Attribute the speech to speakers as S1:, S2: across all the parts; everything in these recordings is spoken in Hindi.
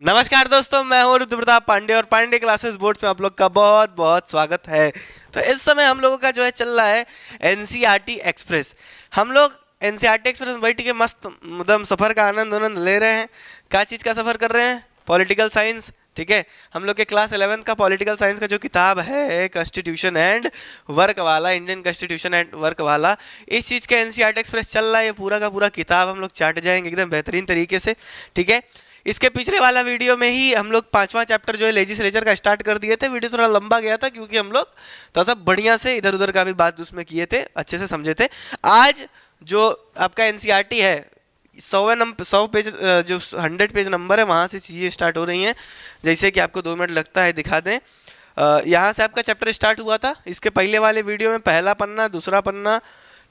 S1: नमस्कार दोस्तों, मैं हूँ रुद्र प्रताप पांडे और पांडे क्लासेस बोर्ड में आप लोग का बहुत बहुत स्वागत है। तो इस समय हम लोगों का जो है चल रहा है एनसीईआरटी एक्सप्रेस। हम लोग एनसीईआरटी एक्सप्रेस में बैठ के मस्त एकदम सफ़र का आनंद ले रहे हैं। क्या चीज़ का सफ़र कर रहे हैं? Political science. ठीक है, हम लोग के क्लास 11th का पॉलिटिकल साइंस का जो किताब है कॉन्स्टिट्यूशन एंड वर्क वाला, इंडियन कॉन्स्टिट्यूशन एंड वर्क वाला, इस चीज़ का एनसीईआरटी एक्सप्रेस चल रहा है। ये पूरा का पूरा किताब हम लोग चाट जाएंगे एकदम बेहतरीन तरीके से। ठीक है, इसके पिछले वाला वीडियो में ही हम लोग 5वां चैप्टर जो है लेजिस्लेचर का स्टार्ट कर दिए थे। वीडियो थोड़ा लंबा गया था क्योंकि हम लोग तो सब बढ़िया से इधर उधर का भी बात उसमें किए थे, अच्छे से समझे थे। आज जो आपका एनसीईआरटी है 100 पेज, जो 100 पेज नंबर है वहाँ से चीज़ें स्टार्ट हो रही हैं। जैसे कि आपको 2 मिनट लगता है दिखा दें। यहाँ से आपका चैप्टर स्टार्ट हुआ था। इसके पहले वाले वीडियो में पहला पन्ना, दूसरा पन्ना,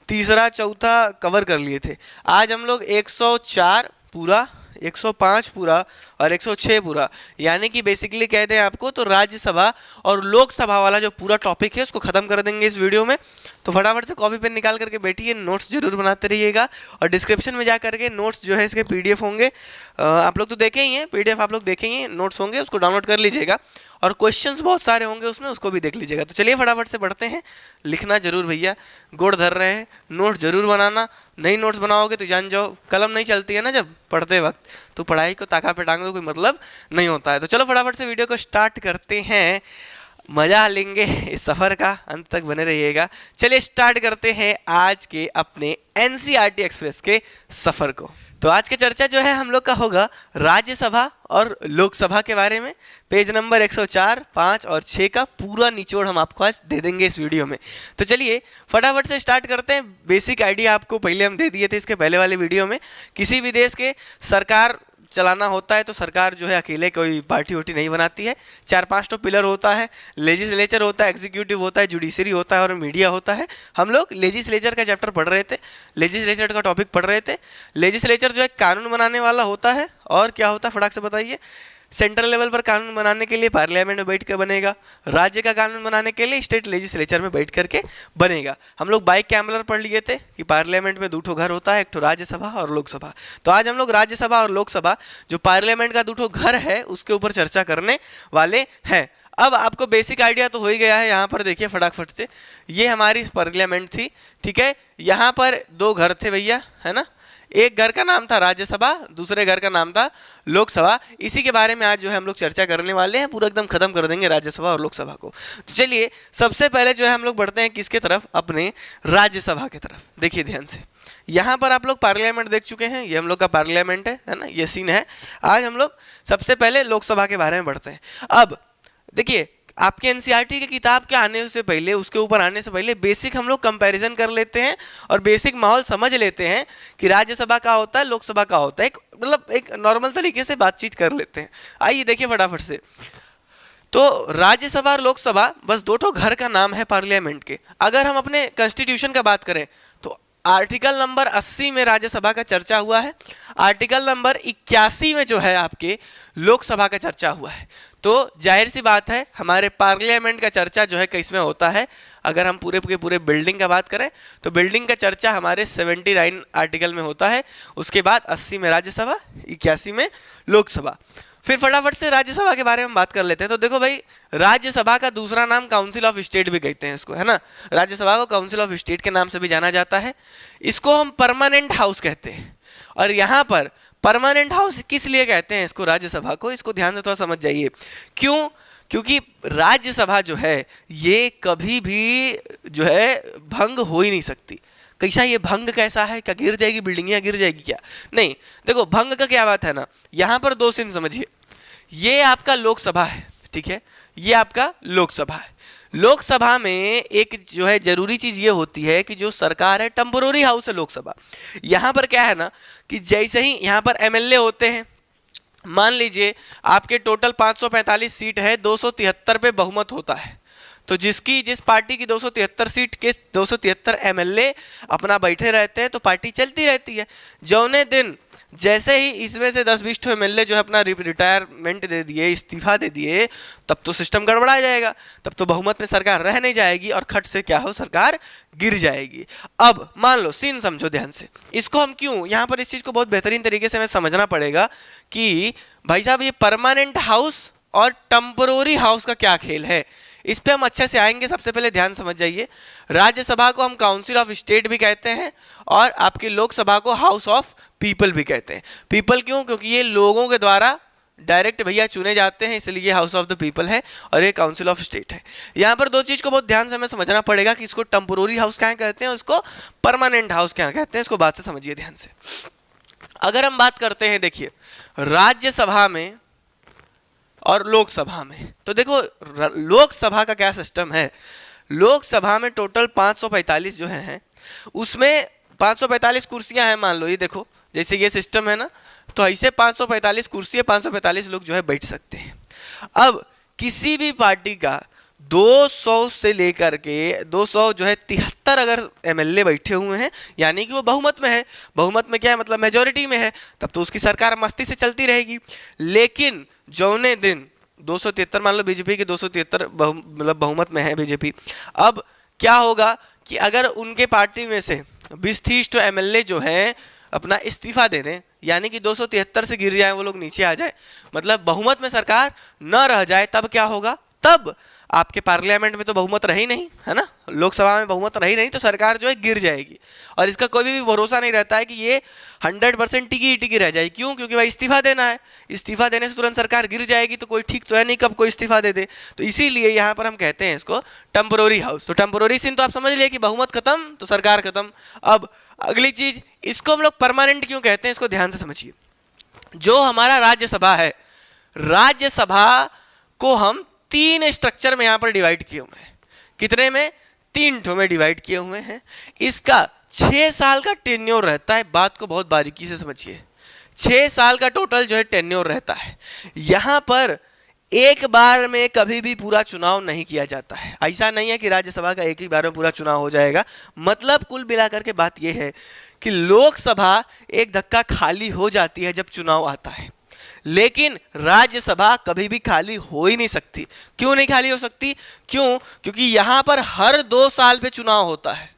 S1: तीसरा, चौथा कवर कर लिए थे। आज हम लोग 104 पूरा, 105 पूरा और 106 पूरा, यानी कि बेसिकली कहते हैं आपको तो राज्यसभा और लोकसभा वाला जो पूरा टॉपिक है उसको ख़त्म कर देंगे इस वीडियो में। तो फटाफट से कॉपी पेन निकाल करके बैठिए, नोट्स जरूर बनाते रहिएगा और डिस्क्रिप्शन में जा करके नोट्स जो है इसके पीडीएफ होंगे। आप लोग तो देखे ही हैं, पीडीएफ आप लोग देखे ही हैं, नोट्स होंगे, उसको डाउनलोड कर लीजिएगा और क्वेश्चंस बहुत सारे होंगे उसमें, उसको भी देख लीजिएगा। तो चलिए फटाफट से बढ़ते हैं। लिखना जरूर भैया, गोड़ धर रहे हैं, नोट्स जरूर बनाना। नहीं नोट्स बनाओगे तो जान जाओ कलम नहीं चलती है ना जब पढ़ते वक्त, तो पढ़ाई को ताका पे टांग दो, कोई मतलब नहीं होता है। तो चलो फटाफट से वीडियो को स्टार्ट करते हैं, मजा लेंगे इस सफ़र का, अंत तक बने रहिएगा। चलिए स्टार्ट करते हैं आज के अपने एनसीईआरटी एक्सप्रेस के सफ़र को। तो आज की चर्चा जो है हम लोग का होगा राज्यसभा और लोकसभा के बारे में। पेज नंबर 104, 5 और 6 का पूरा निचोड़ हम आपको आज दे देंगे इस वीडियो में। तो चलिए फटाफट से स्टार्ट करते हैं। बेसिक आइडिया आपको पहले हम दे दिए थे इसके पहले वाले वीडियो में। किसी भी देश के सरकार चलाना होता है तो सरकार जो है अकेले कोई पार्टी वोटी नहीं बनाती है। 4-5 तो पिलर होता है, लेजिस्लेचर होता है, एग्जीक्यूटिव होता है, जुडिशरी होता है और मीडिया होता है। हम लोग लेजिस्लेचर का चैप्टर पढ़ रहे थे, लेजिस्लेचर का टॉपिक पढ़ रहे थे। लेजिस्लेचर जो है कानून बनाने वाला होता है। और क्या होता है फटाक से बताइए? सेंट्रल लेवल पर कानून बनाने के लिए पार्लियामेंट में बैठ कर बनेगा, राज्य का कानून बनाने के लिए स्टेट लेजिस्लेचर में बैठ करके बनेगा। हम लोग बाइक कैमलर पढ़ लिए थे कि पार्लियामेंट में 2 घर होता है, एक तो राज्यसभा और लोकसभा। तो आज हम लोग राज्यसभा और लोकसभा जो पार्लियामेंट का 2 घर है उसके ऊपर चर्चा करने वाले हैं। अब आपको बेसिक आइडिया तो हो ही गया है। यहाँ पर देखिए फटाफट से, ये हमारी पार्लियामेंट थी। ठीक है, यहाँ पर 2 घर थे भैया, है ना। एक घर का नाम था राज्यसभा, दूसरे घर का नाम था लोकसभा। इसी के बारे में आज जो है हम लोग चर्चा करने वाले हैं, पूरा एकदम खत्म कर देंगे राज्यसभा और लोकसभा को। तो चलिए सबसे पहले जो है हम लोग बढ़ते हैं किसके तरफ? अपने राज्यसभा की तरफ। देखिए ध्यान से, यहाँ पर आप लोग पार्लियामेंट देख चुके हैं, ये हम लोग का पार्लियामेंट है ना, ये सीन है। आज हम लोग सबसे पहले लोकसभा के बारे में बढ़ते हैं। अब देखिए आपके एनसीईआरटी की किताब के आने से पहले, उसके ऊपर आने से पहले बेसिक हम लोग कंपैरिजन कर लेते हैं और बेसिक माहौल समझ लेते हैं कि राज्यसभा का होता है, लोकसभा का होता है। मतलब एक नॉर्मल तरीके से बातचीत कर लेते हैं। आइए देखिए फटाफट से। तो राज्यसभा और लोकसभा बस 2 घर का नाम है पार्लियामेंट के। अगर हम अपने कॉन्स्टिट्यूशन का बात करें तो आर्टिकल नंबर 80 में राज्यसभा का चर्चा हुआ है, आर्टिकल नंबर 81 में जो है आपके लोकसभा का चर्चा हुआ है। तो जाहिर सी बात है हमारे पार्लियामेंट का चर्चा जो है किस में होता है? अगर हम पूरे के पूरे बिल्डिंग का बात करें तो बिल्डिंग का चर्चा हमारे 79 आर्टिकल में होता है। उसके बाद 80 में राज्यसभा, 81 में लोकसभा। फिर फटाफट से राज्यसभा के बारे में बात कर लेते हैं। तो देखो भाई, राज्यसभा का दूसरा नाम काउंसिल ऑफ स्टेट भी कहते हैं इसको, है ना। राज्यसभा को काउंसिल ऑफ स्टेट के नाम से भी जाना जाता है। इसको हम परमानेंट हाउस कहते हैं। और यहाँ पर परमानेंट हाउस किस लिए कहते हैं इसको, राज्यसभा को? इसको ध्यान से थोड़ा समझ जाइए। क्यों? क्योंकि राज्यसभा जो है ये कभी भी जो है भंग हो ही नहीं सकती। कैसा ये भंग कैसा है? क्या गिर जाएगी बिल्डिंग या गिर जाएगी क्या? नहीं, देखो भंग का क्या बात है ना, यहाँ पर 2 सीन समझिए। ये आपका लोकसभा है, ठीक है, ये आपका लोकसभा है। लोकसभा में एक जो है जरूरी चीज ये होती है कि जो सरकार है टेम्पोररी हाउस है लोकसभा। यहाँ पर क्या है ना कि जैसे ही यहाँ पर एमएलए होते हैं, मान लीजिए आपके टोटल 545 सीट है, 273 पे बहुमत होता है। तो जिस पार्टी की 273 सीट के 273 एमएलए अपना बैठे रहते हैं तो पार्टी चलती रहती है। जौने दिन जैसे ही इसमें से 10-20 ठो एमएलए जो है अपना रिटायरमेंट दे दिए, इस्तीफा दे दिए, तब तो सिस्टम गड़बड़ा जाएगा, तब तो बहुमत में सरकार रह नहीं जाएगी और खट से क्या हो, सरकार गिर जाएगी। अब मान लो, सीन समझो ध्यान से, इसको हम क्यों यहाँ पर इस चीज को बहुत बेहतरीन तरीके से हमें समझना पड़ेगा कि भाई साहब ये परमानेंट हाउस और टेम्पररी हाउस का क्या खेल है, इस पे हम अच्छे से आएंगे। सबसे पहले ध्यान समझ जाइए, राज्यसभा को हम काउंसिल ऑफ स्टेट भी कहते हैं और आपकी लोकसभा को हाउस ऑफ पीपल भी कहते हैं। पीपल क्यों? क्योंकि ये लोगों के द्वारा डायरेक्ट भैया चुने जाते हैं, इसलिए ये हाउस ऑफ द पीपल है और ये काउंसिल ऑफ स्टेट है। यहाँ पर दो चीज को बहुत ध्यान से हमें समझना पड़ेगा कि इसको टेम्पोररी हाउस क्या कहते हैं, उसको परमानेंट हाउस क्या कहते हैं, इसको बात से समझिए ध्यान से। अगर हम बात करते हैं, देखिए राज्यसभा में और लोकसभा में, तो देखो लोकसभा का क्या सिस्टम है, लोकसभा में टोटल 545 जो है, उसमें 545 कुर्सियां हैं, मान लो ये देखो जैसे ये सिस्टम है ना, तो ऐसे 545 कुर्सी है, 545 लोग जो है बैठ सकते हैं। अब किसी भी पार्टी का 200 से लेकर के 200 जो है 73 अगर एमएलए बैठे हुए हैं, यानी कि वो बहुमत में है। बहुमत में क्या है मतलब मेजोरिटी में है, तब तो उसकी सरकार मस्ती से चलती रहेगी। लेकिन जौने दिन 273 मान लो बीजेपी के 273 मतलब बहुमत में है बीजेपी, अब क्या होगा कि अगर उनके पार्टी में से 20-30 तो एमएलए जो है अपना इस्तीफा दे दें, यानी कि 273 से गिर जाए, वो लोग नीचे आ जाए, मतलब बहुमत में सरकार न रह जाए, तब क्या होगा, तब आपके पार्लियामेंट में तो बहुमत रही नहीं है ना, लोकसभा में बहुमत रही नहीं, तो सरकार जो है गिर जाएगी। और इसका कोई भी भरोसा नहीं रहता है कि ये 100% टिकी रह जाएगी। क्यों? क्योंकि भाई इस्तीफा देना है, इस्तीफा देने से तुरंत सरकार गिर जाएगी, तो कोई ठीक तो है नहीं कब कोई इस्तीफा दे दे। तो इसीलिए यहाँ पर हम कहते हैं इसको टेम्पोररी हाउस। तो टेम्पोररी सीन तो आप समझ लिए कि बहुमत खत्म तो सरकार खत्म। अब अगली चीज, इसको हम लोग परमानेंट क्यों कहते हैं, इसको ध्यान से समझिए। जो हमारा राज्यसभा है, राज्यसभा को हम 3 स्ट्रक्चर में यहाँ पर डिवाइड किए हुए हैं। कितने में? 3 ठो में डिवाइड किए हुए हैं। इसका 6 साल का टेन्योर रहता है, बात को बहुत बारीकी से समझिए। 6 साल का टोटल जो है टेन्योर रहता है। यहाँ पर एक बार में कभी भी पूरा चुनाव नहीं किया जाता है। ऐसा नहीं है कि राज्यसभा का एक ही बार में पूरा चुनाव हो जाएगा। मतलब कुल मिलाकर के बात यह है कि लोकसभा एक धक्का खाली हो जाती है जब चुनाव आता है, लेकिन राज्यसभा कभी भी खाली हो ही नहीं सकती। क्यों नहीं खाली हो सकती? क्यों? क्योंकि यहां पर हर 2 साल पे चुनाव होता है।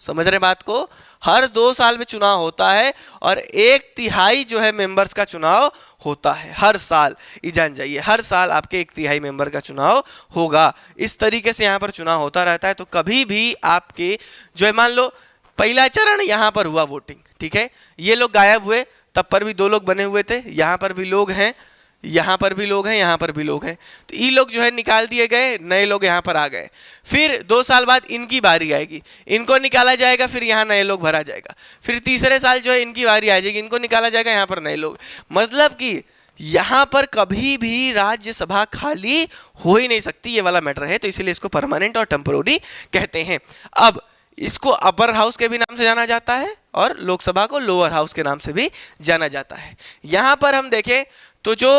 S1: समझ रहे बात को? हर 2 साल में चुनाव होता है और 1/3 जो है मेंबर्स का चुनाव होता है हर साल। ये जान जाइए, हर साल आपके 1/3 मेंबर का चुनाव होगा। इस तरीके से यहाँ पर चुनाव होता रहता है। तो कभी भी आपके जो है, मान लो पहला चरण यहाँ पर हुआ वोटिंग, ठीक है, ये लोग गायब हुए, तब पर भी 2 लोग बने हुए थे, यहाँ पर भी लोग हैं, यहाँ पर भी लोग हैं, यहाँ पर भी लोग हैं, तो ये लोग जो है निकाल दिए गए, नए लोग यहाँ पर आ गए। फिर 2 साल बाद इनकी बारी आएगी, इनको निकाला जाएगा, फिर यहाँ नए लोग भरा जाएगा। फिर तीसरे साल जो है इनकी बारी आ जाएगी, इनको निकाला जाएगा, यहाँ पर नए लोग। मतलब कि यहाँ पर कभी भी राज्यसभा खाली हो ही नहीं सकती, ये वाला मैटर है। तो इसीलिए इसको परमानेंट और टेम्पोररी कहते हैं। अब इसको अपर हाउस के भी नाम से जाना जाता है और लोकसभा को लोअर हाउस के नाम से भी जाना जाता है। यहाँ पर हम देखें तो जो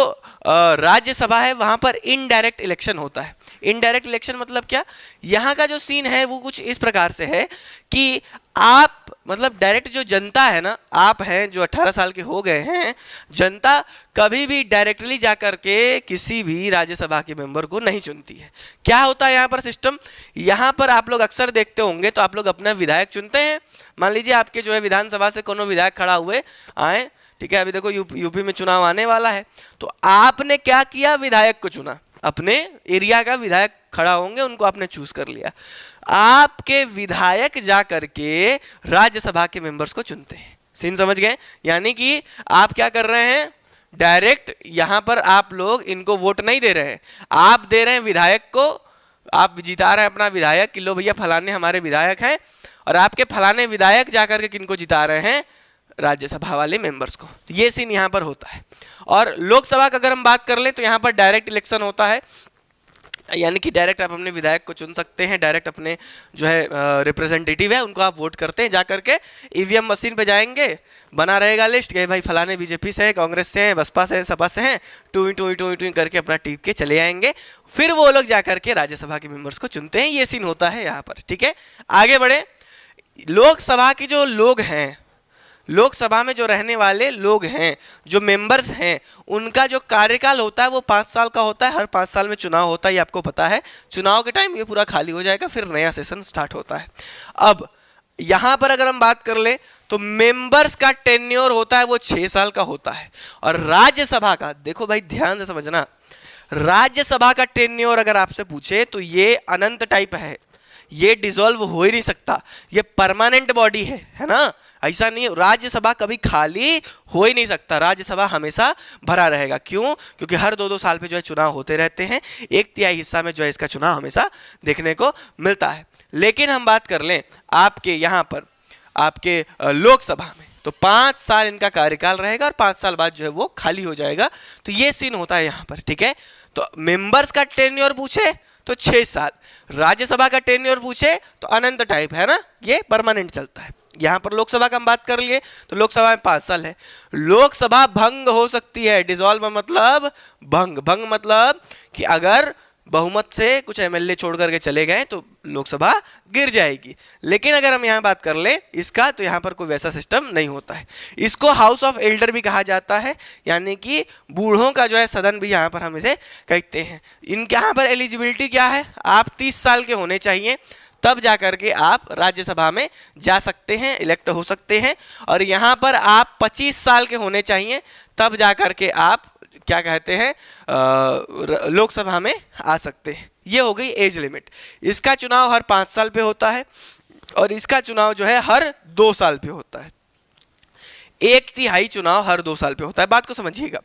S1: राज्यसभा है वहाँ पर इनडायरेक्ट इलेक्शन होता है। इनडायरेक्ट इलेक्शन मतलब क्या? यहाँ का जो सीन है वो कुछ इस प्रकार से है कि आप मतलब डायरेक्ट जो जनता है ना, आप हैं जो 18 साल के हो गए हैं, जनता कभी भी डायरेक्टली जाकर के किसी भी राज्यसभा के मेंबर को नहीं चुनती है। क्या होता है यहाँ पर सिस्टम? यहाँ पर आप लोग अक्सर देखते होंगे तो आप लोग अपना विधायक चुनते हैं। मान लीजिए आपके जो है विधानसभा से कोनो विधायक खड़ा हुए आए, ठीक है, अभी देखो यूपी में चुनाव आने वाला है, तो आपने क्या किया? विधायक को चुना, अपने एरिया का विधायक खड़ा होंगे उनको आपने चूज कर लिया। आपके विधायक जा करके राज्यसभा के मेंबर्स को चुनते हैं। सीन समझ गए? यानी कि आप क्या कर रहे हैं, डायरेक्ट यहां पर आप लोग इनको वोट नहीं दे रहे हैं, आप दे रहे हैं विधायक को, आप जिता रहे हैं अपना विधायक कि लो भैया फलाने हमारे विधायक हैं, और आपके फलाने विधायक जाकर के किनको जिता रहे हैं? राज्यसभा वाले मेंबर्स को। तो ये सीन यहाँ पर होता है। और लोकसभा का अगर हम बात कर लें तो यहाँ पर डायरेक्ट इलेक्शन होता है, यानी कि डायरेक्ट आप अपने विधायक को चुन सकते हैं, डायरेक्ट अपने जो है रिप्रेजेंटेटिव है उनको आप वोट करते हैं, जा करके ईवीएम मशीन पे जाएंगे, बना रहेगा लिस्ट कि भाई फलाने बीजेपी से हैं, कांग्रेस से हैं, बसपा से हैं, सपा से हैं, टू करके अपना टीप के चले आएंगे। फिर वो लोग जा करके राज्यसभा के मेंबर्स को चुनते हैं। ये सीन होता है यहाँ पर, ठीक है। आगे बढ़े, लोकसभा के जो लोग हैं, लोकसभा में जो रहने वाले लोग हैं, जो मेंबर्स हैं, उनका जो कार्यकाल होता है वो 5 साल का होता है। हर 5 साल में चुनाव होता है, ये आपको पता है। चुनाव के टाइम ये पूरा खाली हो जाएगा, फिर नया सेशन स्टार्ट होता है। अब यहां पर अगर हम बात कर ले तो मेंबर्स का टेन्योर होता है वो 6 साल का होता है। और राज्यसभा का, देखो भाई ध्यान से समझना, राज्यसभा का टेन्योर अगर आपसे पूछे तो ये अनंत टाइप है, ये डिसॉल्व हो ही नहीं सकता, ये परमानेंट बॉडी है ना। ऐसा नहीं, राज्यसभा कभी खाली हो ही नहीं सकता, राज्यसभा हमेशा भरा रहेगा। क्यों? क्योंकि हर 2-2 साल पे जो है चुनाव होते रहते हैं, 1/3 हिस्सा में जो है इसका चुनाव हमेशा देखने को मिलता है। लेकिन हम बात कर लें आपके यहाँ पर, आपके लोकसभा में, तो 5 साल इनका कार्यकाल रहेगा और 5 साल बाद जो है वो खाली हो जाएगा। तो ये सीन होता है यहाँ पर, ठीक है। तो मेंबर्स का टेन्योर पूछे तो 6 साल, राज्यसभा का टेन्योर पूछे तो अनंत टाइप है ना, ये परमानेंट चलता है। यहाँ पर लोकसभा का हम बात कर लिए तो लोकसभा में 5 साल है। लोकसभा भंग हो सकती है, डिसॉल्व मतलब भंग, भंग मतलब कि अगर बहुमत से कुछ एमएलए छोड़ करके चले गए तो लोकसभा गिर जाएगी। लेकिन अगर हम यहाँ बात कर ले इसका, तो यहाँ पर कोई वैसा सिस्टम नहीं होता है। इसको हाउस ऑफ एल्डर भी कहा जाता है, यानी कि बूढ़ों का जो है सदन भी यहाँ पर हम इसे कहते हैं। इनके यहाँ पर एलिजिबिलिटी क्या है, आप 30 साल के होने चाहिए, तब जा करके आप राज्यसभा में जा सकते हैं, इलेक्ट हो सकते हैं। और यहाँ पर आप 25 साल के होने चाहिए, तब जा करके आप क्या कहते हैं लोकसभा में आ सकते हैं। ये हो गई एज लिमिट। इसका चुनाव हर 5 साल पे होता है और इसका चुनाव जो है हर 2 साल पे होता है। 1/3 चुनाव हर 2 साल पे होता है, बात को समझिएगा।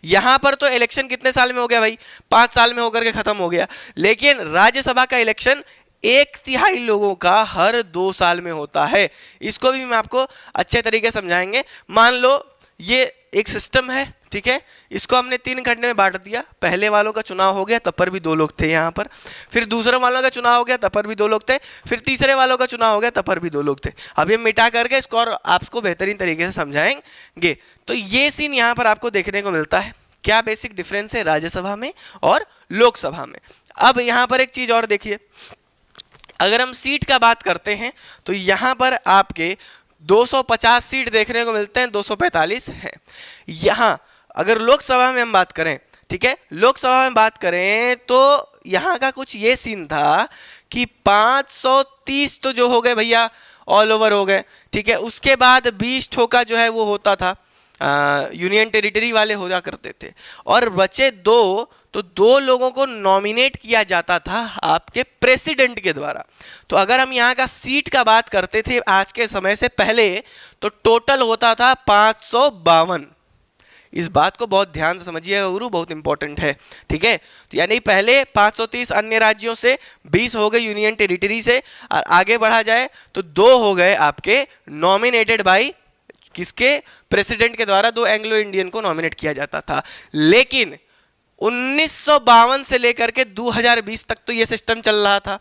S1: यहां पर तो इलेक्शन कितने साल में हो गया भाई, 5 साल में होकर के खत्म हो गया। लेकिन राज्यसभा का इलेक्शन 1/3 लोगों का हर 2 साल में होता है। इसको भी मैं आपको अच्छे तरीके से समझाएंगे। मान लो ये एक सिस्टम है, ठीक है, इसको हमने 3 खंड में बांट दिया। पहले वालों का चुनाव हो गया, तब पर भी 2 लोग थे यहाँ पर। फिर दूसरे वालों का चुनाव हो गया, तब पर भी 2 लोग थे। फिर तीसरे वालों का चुनाव हो गया, तब पर भी 2 लोग थे। अब ये मिटा करके इसको और आपको बेहतरीन तरीके से समझाएंगे। तो ये सीन यहाँ पर आपको देखने को मिलता है। क्या बेसिक डिफरेंस है राज्यसभा में और लोकसभा में। अब यहाँ पर एक चीज और देखिए, अगर हम सीट का बात करते हैं तो यहाँ पर आपके 250 सीट देखने को मिलते हैं, 245 है। यहाँ अगर लोकसभा में हम बात करें, ठीक है, लोकसभा में बात करें तो यहाँ का कुछ ये सीन था कि 530 तो जो हो गए भैया ऑल ओवर हो गए, ठीक है। उसके बाद 20 ठोका जो है वो होता था, यूनियन टेरिटरी वाले हो जा करते थे। और बचे 2, तो 2 लोगों को नॉमिनेट किया जाता था आपके प्रेसिडेंट के द्वारा। तो अगर हम यहाँ का सीट का बात करते थे आज के समय से पहले, तो टोटल होता था 552। इस बात को बहुत ध्यान से समझिएगा गुरु, बहुत इंपॉर्टेंट है, ठीक है। तो यानी पहले 530 अन्य राज्यों से, 20 हो गए यूनियन टेरिटरी से, और आगे बढ़ा जाए तो 2 हो गए आपके नॉमिनेटेड बाई किसके, प्रेसिडेंट के द्वारा 2 एंग्लो इंडियन को नॉमिनेट किया जाता था। लेकिन 1952 से लेकर के 2020 तक तो ये सिस्टम चल रहा था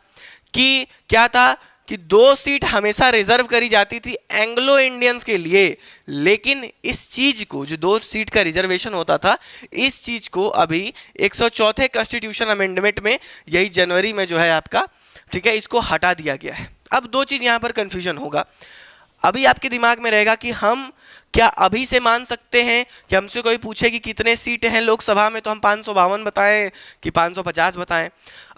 S1: कि क्या था कि 2 सीट हमेशा रिजर्व करी जाती थी एंग्लो इंडियंस के लिए। लेकिन इस चीज को, जो 2 सीट का रिजर्वेशन होता था, इस चीज को अभी 104 कॉन्स्टिट्यूशन अमेंडमेंट में यही जनवरी में जो है आपका, ठीक है, इसको हटा दिया गया है। अब 2 चीज यहां पर कंफ्यूजन होगा। अभी आपके दिमाग में रहेगा कि हम क्या अभी से मान सकते हैं कि हमसे कोई पूछे कि कितने सीट हैं लोकसभा में, तो हम 552 बताएं कि 550 बताएं।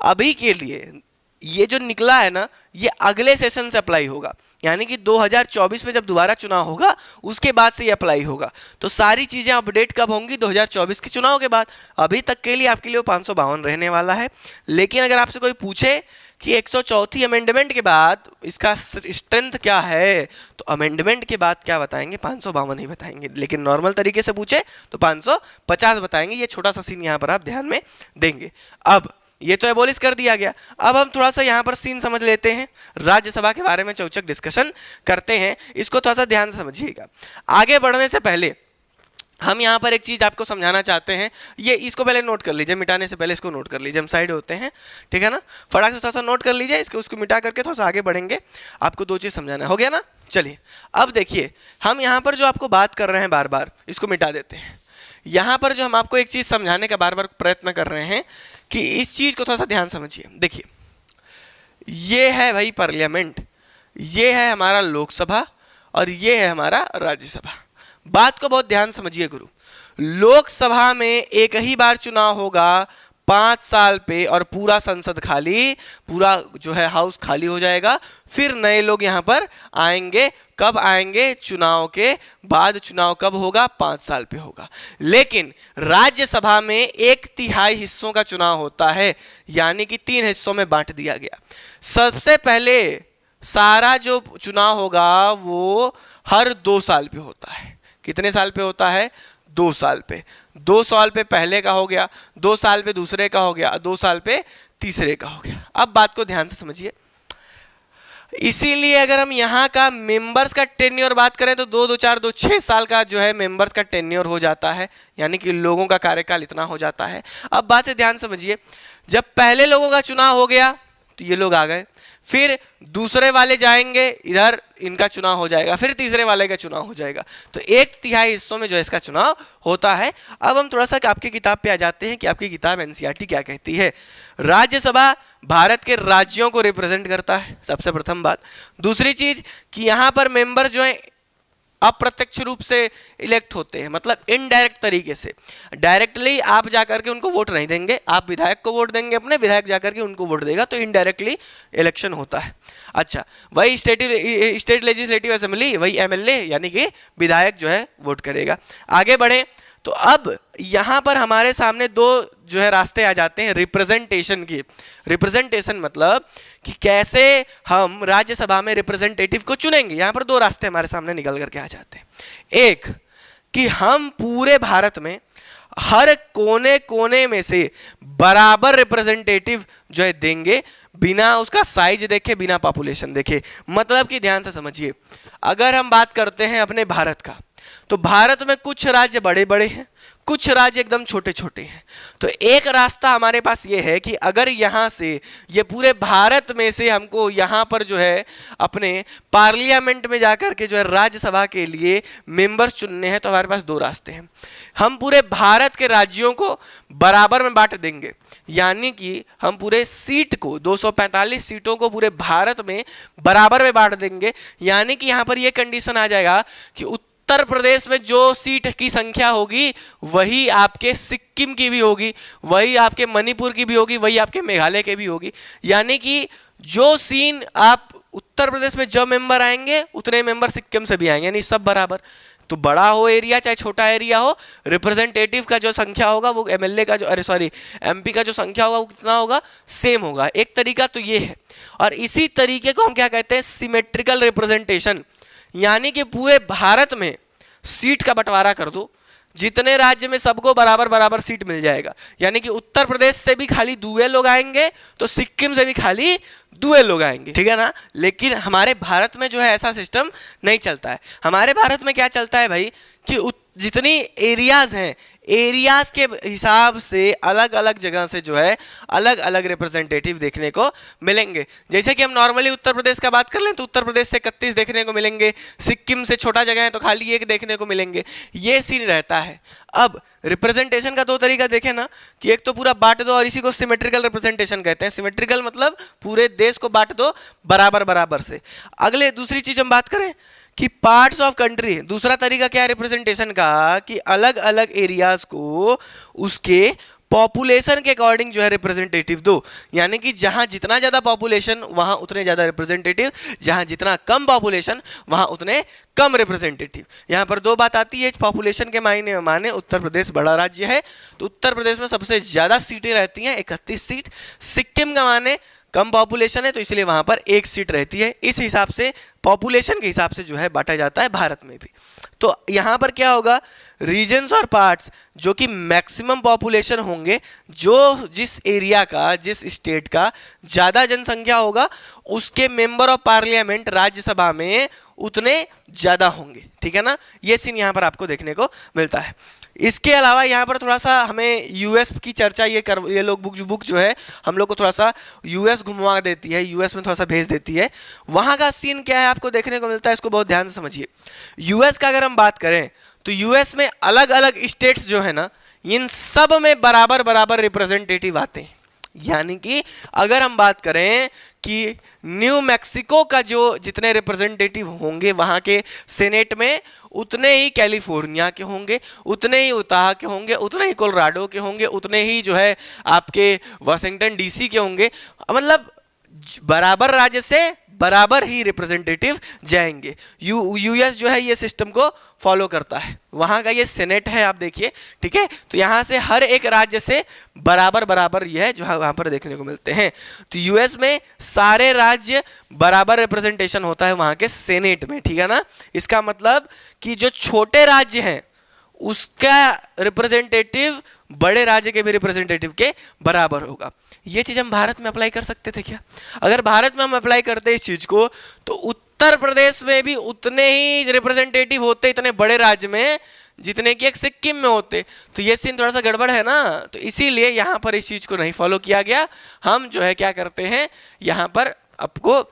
S1: अभी के लिए ये जो निकला है ना, ये अगले सेशन से अप्लाई होगा, यानी कि 2024 में जब दोबारा चुनाव होगा उसके बाद से ये अप्लाई होगा। तो सारी चीज़ें अपडेट कब होंगी, 2024 के चुनाव के बाद। अभी तक के लिए आपके लिए 552 रहने वाला है। लेकिन अगर आपसे कोई पूछे कि 104 अमेंडमेंट के बाद इसका स्ट्रेंथ क्या है, तो अमेंडमेंट के बाद क्या बताएंगे, 552 ही बताएंगे। लेकिन नॉर्मल तरीके से पूछे तो 550 बताएंगे। ये छोटा सा सीन यहाँ पर आप ध्यान में देंगे। अब ये तो एबोलिश कर दिया गया। अब हम थोड़ा सा यहाँ पर सीन समझ लेते हैं, राज्यसभा के बारे में चौचक डिस्कशन करते हैं। इसको थोड़ा सा ध्यान से समझिएगा। आगे बढ़ने से पहले हम यहाँ पर एक चीज़ आपको समझाना चाहते हैं। ये इसको पहले नोट कर लीजिए, मिटाने से पहले इसको नोट कर लीजिए। हम साइड होते हैं, ठीक है ना, फटाक से थोड़ा सा नोट कर लीजिए। इसको उसको मिटा करके थोड़ा सा आगे बढ़ेंगे। आपको 2 चीज़ समझाना हो गया ना। चलिए अब देखिए, हम यहाँ पर जो आपको बात कर रहे हैं बार बार, इसको मिटा देते हैं। यहाँ पर जो हम आपको एक चीज़ समझाने का बार बार प्रयत्न कर रहे हैं कि इस चीज़ को थोड़ा सा ध्यान समझिए। देखिए, ये है भाई पार्लियामेंट, ये है हमारा लोकसभा, और ये है हमारा राज्यसभा। बात को बहुत ध्यान समझिए गुरु, लोकसभा में एक ही बार चुनाव होगा 5 साल पे, और पूरा संसद खाली, पूरा जो है हाउस खाली हो जाएगा, फिर नए लोग यहाँ पर आएंगे। कब आएंगे? चुनाव के बाद। चुनाव कब होगा? 5 साल पे होगा। लेकिन राज्यसभा में 1/3 हिस्सों का चुनाव होता है, यानी कि 3 हिस्सों में बांट दिया गया। सबसे पहले सारा जो चुनाव होगा वो हर 2 साल पे होता है। कितने साल पे होता है? 2 साल पे। 2 साल पे पहले का हो गया, 2 साल पे दूसरे का हो गया, 2 साल पे तीसरे का हो गया। अब बात को ध्यान से समझिए, इसीलिए अगर हम यहाँ का मेंबर्स का टेन्योर बात करें तो 2 2 4 2 6 साल का जो है मेंबर्स का टेन्योर हो जाता है, यानी कि लोगों का कार्यकाल इतना हो जाता है। अब बात से ध्यान समझिए, जब पहले लोगों का चुनाव हो गया तो ये लोग आ गए, फिर दूसरे वाले जाएंगे, इधर इनका चुनाव हो जाएगा, फिर तीसरे वाले का चुनाव हो जाएगा। तो 1/3 हिस्सों में जो इसका चुनाव होता है। अब हम थोड़ा सा आपकी किताब पे आ जाते हैं कि आपकी किताब एनसीईआरटी क्या कहती है। राज्यसभा भारत के राज्यों को रिप्रेजेंट करता है, सबसे प्रथम बात। दूसरी चीज कि यहाँ पर मेंबर जो है अप्रत्यक्ष रूप से इलेक्ट होते हैं, मतलब इनडायरेक्ट तरीके से। डायरेक्टली आप जाकर के उनको वोट नहीं देंगे, आप विधायक को वोट देंगे, अपने विधायक जाकर के उनको वोट देगा, तो इनडायरेक्टली इलेक्शन होता है। अच्छा, वही स्टेट लेजिस्लेटिव असेंबली, वही एमएलए यानी कि विधायक जो है वोट करेगा। आगे बढ़े तो अब यहाँ पर हमारे सामने 2 जो है रास्ते आ जाते हैं रिप्रेजेंटेशन की। रिप्रेजेंटेशन मतलब कि कैसे हम राज्यसभा में रिप्रेजेंटेटिव को चुनेंगे। यहाँ पर 2 रास्ते हमारे सामने निकल करके आ जाते हैं। एक कि हम पूरे भारत में हर कोने कोने में से बराबर रिप्रेजेंटेटिव जो है देंगे, बिना उसका साइज देखे, बिना पॉपुलेशन देखे। मतलब कि ध्यान से समझिए, अगर हम बात करते हैं अपने भारत का, तो भारत में कुछ राज्य बड़े बड़े हैं, कुछ राज्य एकदम छोटे छोटे हैं। तो एक रास्ता हमारे पास ये है कि अगर यहाँ से, ये पूरे भारत में से हमको यहाँ पर जो है अपने पार्लियामेंट में जाकर के जो है राज्यसभा के लिए मेंबर्स चुनने हैं, तो हमारे पास 2 रास्ते हैं। हम पूरे भारत के राज्यों को बराबर में बांट देंगे, यानी कि हम पूरे सीट को 245 सीटों को पूरे भारत में बराबर में बांट देंगे। यानी कि यहाँ पर ये कंडीशन आ जाएगा कि उत्तर प्रदेश में जो सीट की संख्या होगी वही आपके सिक्किम की भी होगी, वही आपके मणिपुर की भी होगी, वही आपके मेघालय के भी होगी। यानी कि जो सीन आप उत्तर प्रदेश में जो मेंबर आएंगे उतने मेंबर सिक्किम से भी आएंगे, यानी सब बराबर। तो बड़ा हो एरिया चाहे छोटा एरिया हो, रिप्रेजेंटेटिव का जो संख्या होगा वो एमएलए का जो एमपी का जो संख्या होगा वो कितना होगा, सेम होगा। एक तरीका तो ये है। और इसी तरीके को हम क्या कहते हैं, सिमेट्रिकल रिप्रेजेंटेशन। यानी कि पूरे भारत में सीट का बंटवारा कर दो, जितने राज्य में सबको बराबर बराबर सीट मिल जाएगा। यानी कि उत्तर प्रदेश से भी खाली 2 लोग आएंगे तो सिक्किम से भी खाली 2 लोग आएंगे, ठीक है ना। लेकिन हमारे भारत में जो है ऐसा सिस्टम नहीं चलता है। हमारे भारत में क्या चलता है भाई कि जितनी एरियाज हैं, एरियाज के हिसाब से अलग अलग जगह से जो है अलग अलग रिप्रेजेंटेटिव देखने को मिलेंगे। जैसे कि हम नॉर्मली उत्तर प्रदेश का बात कर लें तो उत्तर प्रदेश से 31 देखने को मिलेंगे, सिक्किम से छोटा जगह है तो खाली 1 देखने को मिलेंगे। ये सीन रहता है। अब रिप्रेजेंटेशन का 2 तरीका देखें ना, कि एक तो पूरा बांट दो और इसी को सिमेट्रिकल रिप्रेजेंटेशन कहते हैं। सिमेट्रिकल मतलब पूरे देश को बांट दो बराबर बराबर से। अगले दूसरी चीज हम बात करें कि पार्ट्स ऑफ कंट्री, दूसरा तरीका क्या है रिप्रेजेंटेशन का, कि अलग अलग एरियाज को उसके पॉपुलेशन के अकॉर्डिंग जो है रिप्रेजेंटेटिव दो। यानी कि जहां जितना ज्यादा पॉपुलेशन वहां उतने ज्यादा रिप्रेजेंटेटिव, जहां जितना कम पॉपुलेशन वहां उतने कम रिप्रेजेंटेटिव। यहां पर 2 बात आती है। पॉपुलेशन के माने उत्तर प्रदेश बड़ा राज्य है तो उत्तर प्रदेश में सबसे ज्यादा सीटें रहती हैं, 31 सीट। सिक्किम का माने कम पॉपुलेशन है तो इसलिए वहां पर 1 सीट रहती है। इस हिसाब से पॉपुलेशन के हिसाब से जो है बांटा जाता है भारत में भी। तो यहां पर क्या होगा, रीजन्स और पार्ट्स जो कि मैक्सिमम पॉपुलेशन होंगे, जो जिस एरिया का, जिस स्टेट का ज्यादा जनसंख्या होगा उसके मेंबर ऑफ पार्लियामेंट राज्यसभा में उतने ज्यादा होंगे, ठीक है ना। ये सीन यहां पर आपको देखने को मिलता है। इसके अलावा यहाँ पर थोड़ा सा हमें यूएस की चर्चा ये लोग बुक जो है हम लोग को थोड़ा सा यूएस घुमा देती है, यूएस में थोड़ा सा भेज देती है। वहाँ का सीन क्या है आपको देखने को मिलता है, इसको बहुत ध्यान से समझिए। यूएस का अगर हम बात करें तो यूएस में अलग अलग स्टेट्स जो है ना, इन सब में बराबर बराबर रिप्रेजेंटेटिव आते हैं। यानी कि अगर हम बात करें कि न्यू मैक्सिको का जो जितने रिप्रेजेंटेटिव होंगे वहाँ के सेनेट में, उतने ही कैलिफोर्निया के होंगे, उतने ही उताह के होंगे, उतने ही कोलोराडो के होंगे, उतने ही जो है आपके वाशिंगटन डीसी के होंगे। मतलब बराबर राज्य से बराबर ही रिप्रेजेंटेटिव जाएंगे। यूएस जो है ये सिस्टम को फॉलो करता है, वहाँ का ये सेनेट है, आप देखिए, ठीक है। तो यहाँ से हर एक राज्य से बराबर बराबर ये है जो वहाँ पर देखने को मिलते हैं। तो यूएस में सारे राज्य बराबर रिप्रेजेंटेशन होता है वहाँ के सेनेट में, ठीक है ना। इसका मतलब कि जो छोटे राज्य हैं उसका रिप्रेजेंटेटिव बड़े राज्य के भी रिप्रेजेंटेटिव के बराबर होगा। ये चीज़ हम भारत में अप्लाई कर सकते थे क्या? अगर भारत में हम अप्लाई करते इस चीज़ को तो उत्तर प्रदेश में भी उतने ही रिप्रेजेंटेटिव होते इतने बड़े राज्य में जितने कि एक सिक्किम में होते। तो ये सीन थोड़ा सा गड़बड़ है ना। तो इसीलिए यहाँ पर इस चीज़ को नहीं फॉलो किया गया। हम जो है क्या करते हैं, यहाँ पर आपको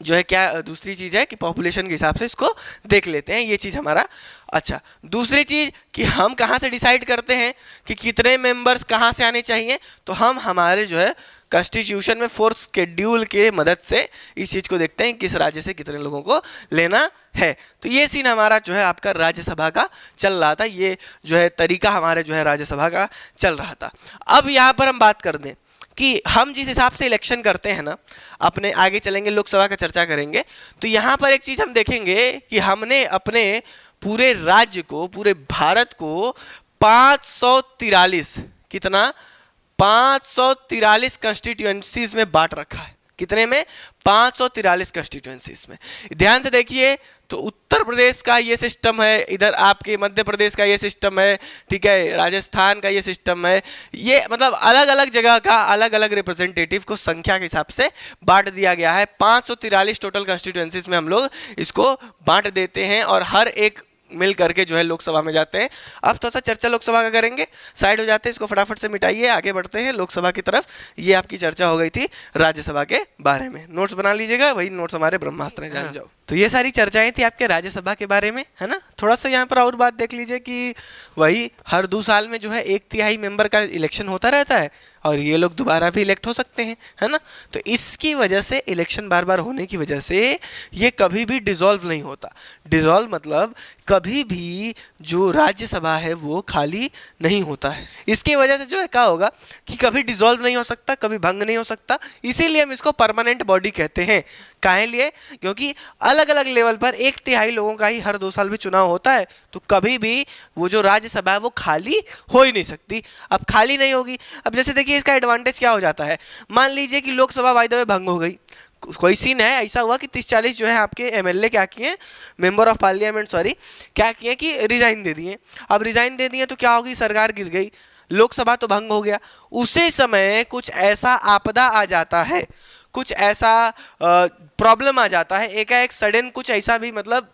S1: जो है क्या दूसरी चीज़ है कि पॉपुलेशन के हिसाब से इसको देख लेते हैं, ये चीज़ हमारा। अच्छा, दूसरी चीज़ कि हम कहाँ से डिसाइड करते हैं कि कितने मेंबर्स कहाँ से आने चाहिए, तो हम हमारे जो है कॉन्स्टिट्यूशन में 4th शेड्यूल के मदद से इस चीज़ को देखते हैं किस राज्य से कितने लोगों को लेना है। तो ये सीन हमारा जो है आपका राज्यसभा का चल रहा था, ये जो है तरीका हमारे जो है राज्यसभा का चल रहा था। अब यहाँ पर हम बात कर दें कि हम जिस हिसाब से इलेक्शन करते हैं ना, अपने आगे चलेंगे लोकसभा का चर्चा करेंगे, तो यहाँ पर एक चीज़ हम देखेंगे कि हमने अपने पूरे राज्य को, पूरे भारत को 543 कितना 543 कंस्टिट्यूएंसीज में बांट रखा है। कितने में? 543 कंस्टिट्यूएंसीज में। ध्यान से देखिए, तो उत्तर प्रदेश का ये सिस्टम है, इधर आपके मध्य प्रदेश का ये सिस्टम है, ठीक है, राजस्थान का ये सिस्टम है। ये मतलब अलग अलग जगह का अलग अलग रिप्रेजेंटेटिव को संख्या के हिसाब से बांट दिया गया है। 543 टोटल कंस्टिट्यूएंसीज में हम लोग इसको बांट देते हैं और हर एक मिल करके जो है लोकसभा में जाते हैं। अब थोड़ा सा चर्चा लोकसभा का करेंगे, साइड हो जाते हैं, इसको फटाफट से मिटाइए, आगे बढ़ते हैं लोकसभा की तरफ। ये आपकी चर्चा हो गई थी राज्यसभा के बारे में, नोट्स बना लीजिएगा, वही नोट्स हमारे ब्रह्मास्त्र हैं, जान जाओ। तो ये सारी चर्चाएं थी आपके राज्यसभा के बारे में, है ना। थोड़ा सा यहाँ पर और बात देख लीजिए कि वही हर 2 साल में जो है 1/3 मेंबर का इलेक्शन होता रहता है और ये लोग दोबारा भी इलेक्ट हो सकते हैं, है ना। तो इसकी वजह से इलेक्शन बार बार होने की वजह से ये कभी भी डिसॉल्व नहीं होता। डिसॉल्व मतलब कभी भी जो राज्यसभा है वो खाली नहीं होता है। इसकी वजह से जो है क्या होगा कि कभी डिसॉल्व नहीं हो सकता, कभी भंग नहीं हो सकता। इसीलिए हम इसको परमानेंट बॉडी कहते हैं। काहे लिए? क्योंकि अलग अलग लेवल पर 1/3 लोगों का ही हर 2 साल भी चुनाव होता है, तो कभी भी वो जो राज्यसभा है वो खाली हो ही नहीं सकती। अब खाली नहीं होगी। अब जैसे देखिए इसका एडवांटेज क्या हो जाता है, मान लीजिए कि लोकसभा बाय द वे भंग हो गई, कोई सीन है ऐसा हुआ कि 30-40 जो है आपके एमएलए क्या किए, मेंबर ऑफ पार्लियामेंट सॉरी, क्या किए कि रिजाइन दे दिए। अब रिजाइन दे दिए तो क्या होगी, सरकार गिर गई, लोकसभा तो भंग हो गया। उसी समय कुछ ऐसा आपदा आ जाता है, कुछ ऐसा प्रॉब्लम आ जाता है, एकाएक सडन कुछ ऐसा भी, मतलब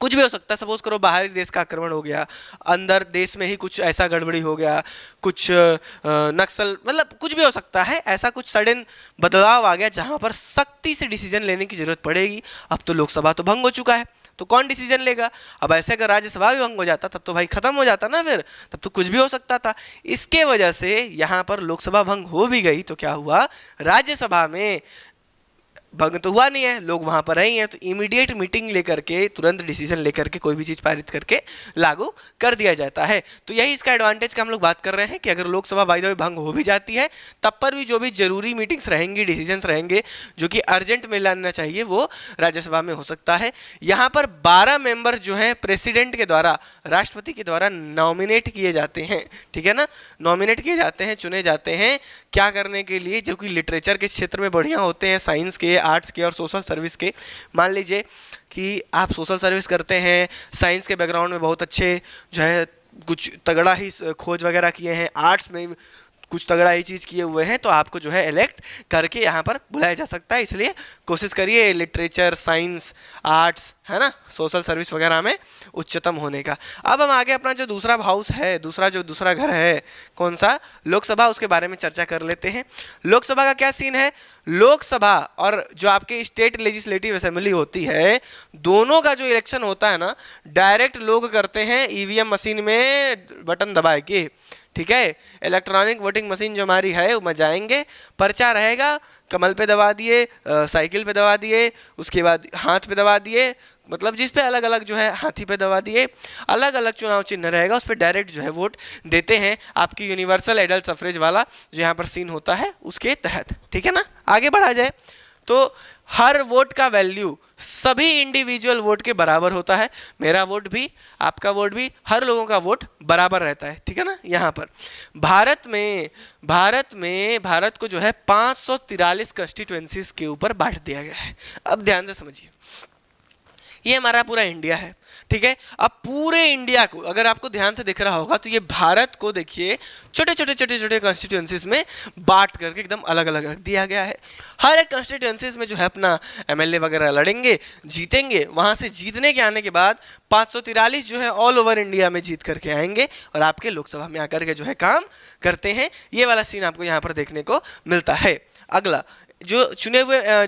S1: कुछ भी हो सकता है। सपोज करो बाहरी देश का आक्रमण हो गया, अंदर देश में ही कुछ ऐसा गड़बड़ी हो गया, कुछ नक्सल, मतलब कुछ भी हो सकता है। ऐसा कुछ सडन बदलाव आ गया जहां पर सख्ती से डिसीजन लेने की जरूरत पड़ेगी। अब तो लोकसभा तो भंग हो चुका है, तो कौन डिसीजन लेगा? अब ऐसे अगर राज्यसभा भी भंग हो जाता तब तो भाई खत्म हो जाता ना, फिर तब तो कुछ भी हो सकता था। इसके वजह से यहाँ पर लोकसभा भंग हो भी गई तो क्या हुआ, राज्यसभा में भंग तो हुआ नहीं है, लोग वहां पर रहे हैं, तो इमीडिएट मीटिंग लेकर के तुरंत डिसीजन लेकर के कोई भी चीज पारित करके लागू कर दिया जाता है। तो यही इसका एडवांटेज का हम लोग बात कर रहे हैं कि अगर लोकसभा बाय द वे भंग हो भी जाती है तब पर भी जो भी जरूरी मीटिंग्स रहेंगी, डिसीजंस रहेंगे जो कि अर्जेंट में लाना चाहिए, वो राज्यसभा में हो सकता है। यहाँ पर 12 मेंबर जो हैं प्रेसिडेंट के द्वारा, राष्ट्रपति के द्वारा नॉमिनेट किए जाते हैं, ठीक है ना, नॉमिनेट किए जाते हैं, चुने जाते हैं क्या करने के लिए, जो कि लिटरेचर के क्षेत्र में बढ़िया होते हैं, साइंस के, आर्ट्स के और सोशल सर्विस के। मान लीजिए कि आप सोशल सर्विस करते हैं, साइंस के बैकग्राउंड में बहुत अच्छे जो है कुछ तगड़ा ही खोज वगैरह किए हैं, आर्ट्स में कुछ तगड़ा ही चीज़ किए हुए हैं, तो आपको जो है इलेक्ट करके यहाँ पर बुलाया जा सकता है। इसलिए कोशिश करिए लिटरेचर, साइंस, आर्ट्स, है ना, सोशल सर्विस वगैरह में उच्चतम होने का। अब हम आगे अपना जो दूसरा हाउस है, दूसरा घर है, कौन सा, लोकसभा, उसके बारे में चर्चा कर लेते हैं। लोकसभा का क्या सीन है? लोकसभा और जो आपके स्टेट लेजिस्लेटिव असेंबली होती है, दोनों का जो इलेक्शन होता है ना, डायरेक्ट लोग करते हैं ईवीएम मशीन में बटन दबाए के, ठीक है। इलेक्ट्रॉनिक वोटिंग मशीन जो हमारी है उसमें जाएंगे, पर्चा रहेगा, कमल पे दबा दिए, साइकिल पे दबा दिए, उसके बाद हाथ पे दबा दिए, मतलब जिस पे अलग अलग जो है हाथी पे दबा दिए, अलग अलग चुनाव चिन्ह रहेगा, उस पर डायरेक्ट जो है वोट देते हैं आपकी यूनिवर्सल एडल्ट सफरेज वाला जो यहाँ पर सीन होता है उसके तहत, ठीक है ना। आगे बढ़ा जाए तो हर वोट का वैल्यू सभी इंडिविजुअल वोट के बराबर होता है। मेरा वोट भी, आपका वोट भी, हर लोगों का वोट बराबर रहता है, ठीक है ना। यहाँ पर भारत को जो है 543 कंस्टिट्यूएंसीज के ऊपर बांट दिया गया है। अब ध्यान से समझिए, ये हमारा पूरा इंडिया है, ठीक है। अब पूरे इंडिया को अगर आपको ध्यान से दिख रहा होगा तो ये भारत को देखिए छोटे छोटे कॉन्स्टिट्यूएंसीज में बांट करके एकदम अलग अलग रख दिया गया है। हर एक कॉन्स्टिट्यूएंसीज में जो है अपना एमएलए वगैरह लड़ेंगे, जीतेंगे, वहां से जीतने के आने के बाद 543 जो है ऑल ओवर इंडिया में जीत करके आएंगे और आपके लोकसभा में आकर के जो है काम करते हैं। ये वाला सीन आपको यहाँ पर देखने को मिलता है। अगला, जो चुने हुए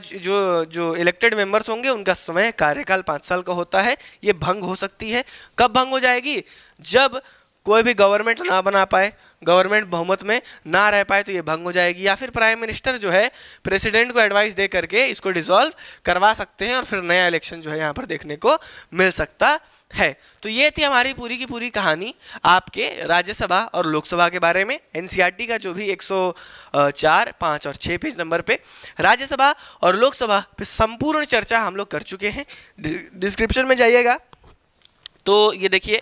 S1: जो इलेक्टेड मेंबर्स होंगे उनका समय कार्यकाल 5 साल का होता है। ये भंग हो सकती है। कब भंग हो जाएगी? जब कोई भी गवर्नमेंट ना बना पाए, गवर्नमेंट बहुमत में ना रह पाए तो ये भंग हो जाएगी, या फिर प्राइम मिनिस्टर जो है प्रेसिडेंट को एडवाइस दे करके इसको डिसॉल्व करवा सकते हैं और फिर नया इलेक्शन जो है यहाँ पर देखने को मिल सकता है। तो ये थी हमारी पूरी की पूरी कहानी आपके राज्यसभा और लोकसभा के बारे में। एनसीईआरटी का जो भी 104, 5 और 6 पेज नंबर पे राज्यसभा और लोकसभा पे संपूर्ण चर्चा हम लोग कर चुके हैं। डिस्क्रिप्शन में जाइएगा तो ये देखिए,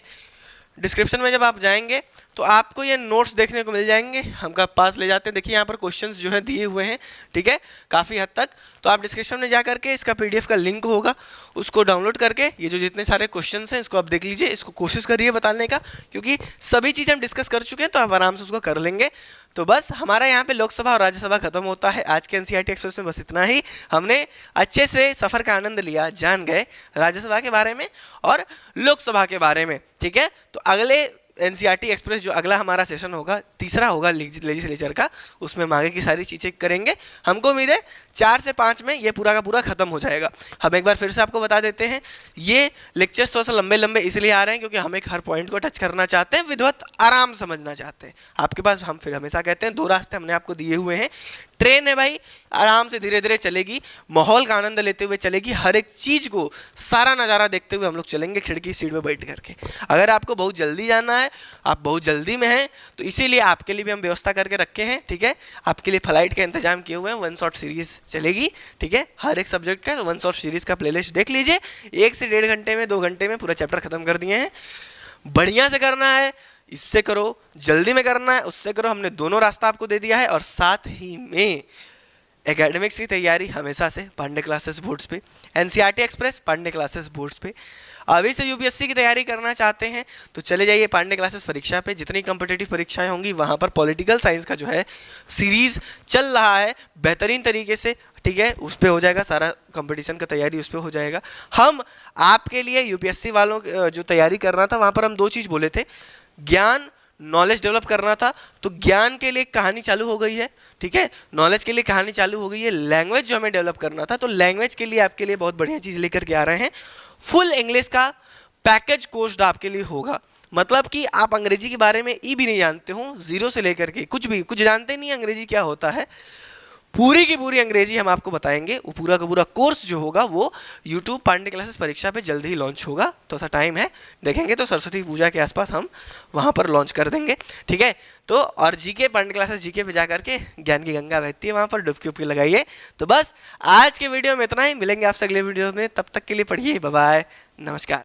S1: डिस्क्रिप्शन में जब आप जाएंगे तो आपको ये नोट्स देखने को मिल जाएंगे, हमका पास ले जाते हैं। देखिए यहाँ पर क्वेश्चंस जो है दिए हुए हैं, ठीक है, काफ़ी हद तक। तो आप डिस्क्रिप्शन में जा करके इसका पीडीएफ का लिंक होगा, उसको डाउनलोड करके ये जो जितने सारे क्वेश्चंस हैं इसको आप देख लीजिए। इसको कोशिश करिए बताने का, क्योंकि सभी चीज़ हम डिस्कस कर चुके हैं तो आप आराम से उसको कर लेंगे। तो बस हमारा यहाँ पे लोकसभा और राज्यसभा खत्म होता है। आज के एनसीईआरटी एक्सप्रेस में बस इतना ही। हमने अच्छे से सफ़र का आनंद लिया, जान गए राज्यसभा के बारे में और लोकसभा के बारे में, ठीक है। तो अगले एनसीईआरटी एक्सप्रेस जो अगला हमारा सेशन होगा, तीसरा होगा लेजिस्लेचर का, उसमें हम आगे की सारी चीज़ें करेंगे। हमको उम्मीद है 4 से 5 में ये पूरा का पूरा खत्म हो जाएगा। हम एक बार फिर से आपको बता देते हैं, ये लेक्चर्स थोड़ा सा लंबे लंबे इसलिए आ रहे हैं क्योंकि हम एक हर पॉइंट को टच करना चाहते हैं, विधिवत आराम समझना चाहते हैं। आपके पास हम फिर हमेशा कहते हैं 2 रास्ते हमने आपको दिए हुए हैं। ट्रेन है भाई, आराम से धीरे धीरे चलेगी, माहौल का आनंद लेते हुए चलेगी, हर एक चीज़ को सारा नज़ारा देखते हुए हम लोग चलेंगे खिड़की सीट में बैठ करके। अगर आपको बहुत जल्दी जाना है, आप बहुत जल्दी में हैं, तो इसीलिए आपके लिए भी हम व्यवस्था करके रखे हैं, ठीक है। आपके लिए फ्लाइट का इंतजाम किए हुए हैं, 1 शॉट सीरीज़ चलेगी, ठीक है, हर एक सब्जेक्ट का 1 शॉट सीरीज़ का प्लेलिस्ट देख लीजिए। 1 से 1.5 घंटे में, 2 घंटे में पूरा चैप्टर खत्म कर दिए हैं। बढ़िया से करना है, इससे करो, जल्दी में करना है उससे करो, हमने दोनों रास्ता आपको दे दिया है। और साथ ही में एकेडमिक्स की तैयारी हमेशा से पांडे क्लासेस बोर्ड्स पे, NCERT express Pandey classes boards पे। अभी से यूपीएससी की तैयारी करना चाहते हैं तो चले जाइए पांडे क्लासेस परीक्षा पे। जितनी कॉम्पिटिटिव परीक्षाएं होंगी वहाँ पर पॉलिटिकल साइंस का जो है सीरीज़ चल रहा है बेहतरीन तरीके से, ठीक है। उस पर हो जाएगा सारा कंपटीशन का तैयारी, उस पर हो जाएगा। हम आपके लिए यूपीएससी वालों जो तैयारी करना था वहाँ पर हम 2 चीज़ बोले थे, ज्ञान नॉलेज डेवलप करना था, तो ज्ञान के लिए कहानी चालू हो गई है, ठीक है। नॉलेज के लिए कहानी चालू हो गई है। लैंग्वेज जो हमें डेवलप करना था, तो लैंग्वेज के लिए आपके लिए बहुत बढ़िया चीज़ लेकर के आ रहे हैं। फुल इंग्लिश का पैकेज कोर्स आपके लिए होगा। मतलब कि आप अंग्रेजी के बारे में भी नहीं जानते हो, 0 से लेकर के कुछ जानते नहीं अंग्रेजी क्या होता है, पूरी की पूरी अंग्रेजी हम आपको बताएंगे। वो पूरा का पूरा कोर्स जो होगा वो यूट्यूब पांडे क्लासेस परीक्षा पे जल्द ही लॉन्च होगा। तो ऐसा टाइम है, देखेंगे तो सरस्वती पूजा के आसपास हम वहाँ पर लॉन्च कर देंगे, ठीक है। तो और जीके पांडे क्लासेस जीके पे जा करके ज्ञान की गंगा बहती है, वहाँ पर डुबकी उबकी लगाइए। तो बस आज के वीडियो में इतना ही, मिलेंगे आपसे अगले वीडियो में, तब तक के लिए पढ़िए, बाय बाय, नमस्कार।